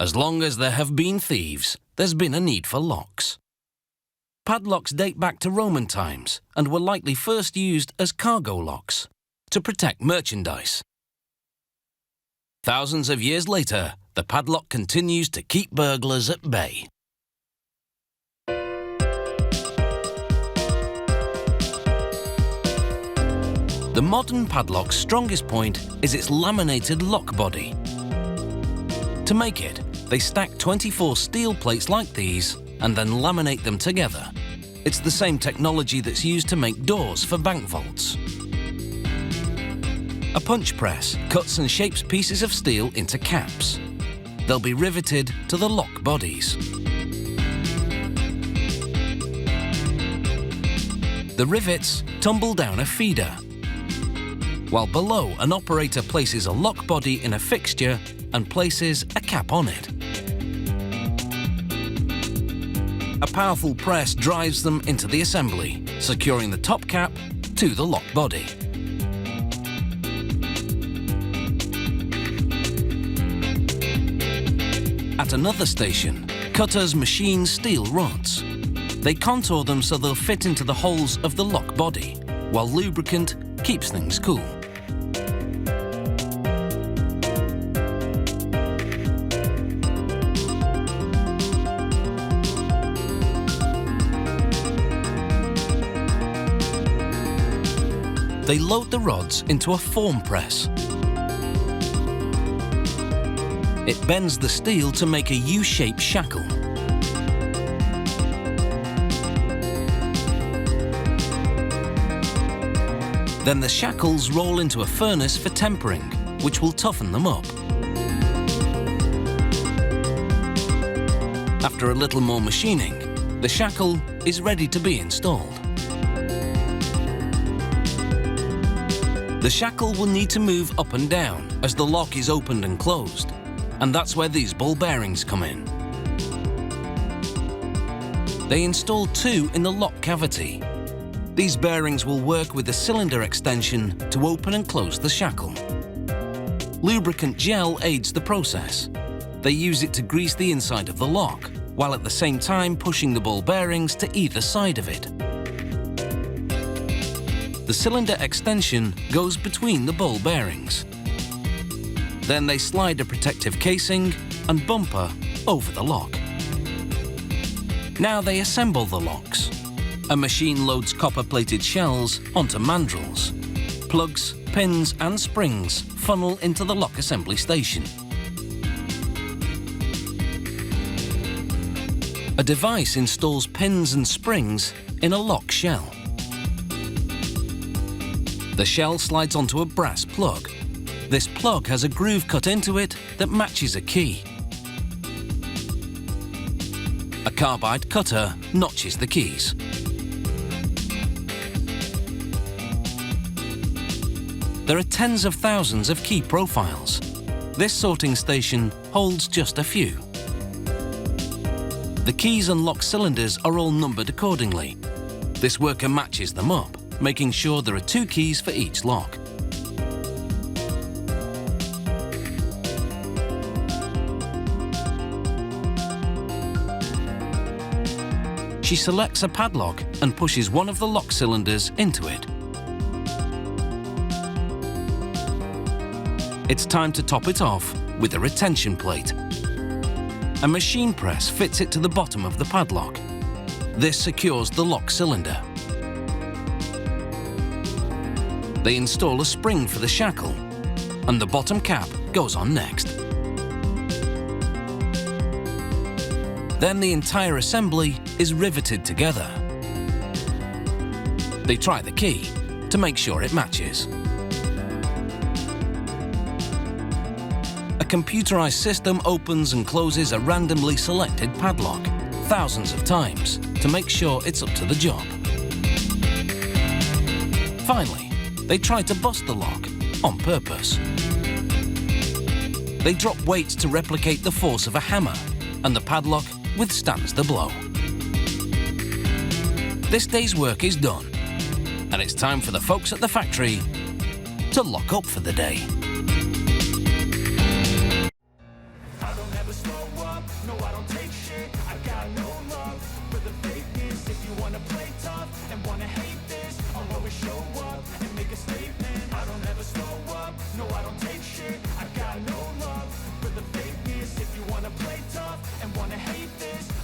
As long as there have been thieves, there's been a need for locks. Padlocks date back to Roman times and were likely first used as cargo locks to protect merchandise. Thousands of years later, the padlock continues to keep burglars at bay. The modern padlock's strongest point is its laminated lock body. To make it, they stack 24 steel plates like these and then laminate them together. It's the same technology that's used to make doors for bank vaults. A punch press cuts and shapes pieces of steel into caps. They'll be riveted to the lock bodies. The rivets tumble down a feeder, while below an operator places a lock body in a fixture and places a cap on it. A powerful press drives them into the assembly, securing the top cap to the lock body. At another station, cutters machine steel rods. They contour them so they'll fit into the holes of the lock body, while lubricant keeps things cool. They load the rods into a form press. It bends the steel to make a U-shaped shackle. Then the shackles roll into a furnace for tempering, which will toughen them up. After a little more machining, the shackle is ready to be installed. The shackle will need to move up and down as the lock is opened and closed, and that's where these ball bearings come in. They install two in the lock cavity. These bearings will work with the cylinder extension to open and close the shackle. Lubricant gel aids the process. They use it to grease the inside of the lock, while at the same time pushing the ball bearings to either side of it. The cylinder extension goes between the ball bearings. Then they slide a protective casing and bumper over the lock. Now they assemble the locks. A machine loads copper-plated shells onto mandrels. Plugs, pins and springs funnel into the lock assembly station. A device installs pins and springs in a lock shell. The shell slides onto a brass plug. This plug has a groove cut into it that matches a key. A carbide cutter notches the keys. There are tens of thousands of key profiles. This sorting station holds just a few. The keys and lock cylinders are all numbered accordingly. This worker matches them up, making sure there are two keys for each lock. She selects a padlock and pushes one of the lock cylinders into it. It's time to top it off with a retention plate. A machine press fits it to the bottom of the padlock. This secures the lock cylinder. They install a spring for the shackle, and the bottom cap goes on next. Then the entire assembly is riveted together. They try the key to make sure it matches. A computerized system opens and closes a randomly selected padlock thousands of times to make sure it's up to the job. Finally, they try to bust the lock on purpose. They drop weights to replicate the force of a hammer, and the padlock withstands the blow. This day's work is done, and it's time for the folks at the factory to lock up for the day. never slow up, no I don't take shit, I got no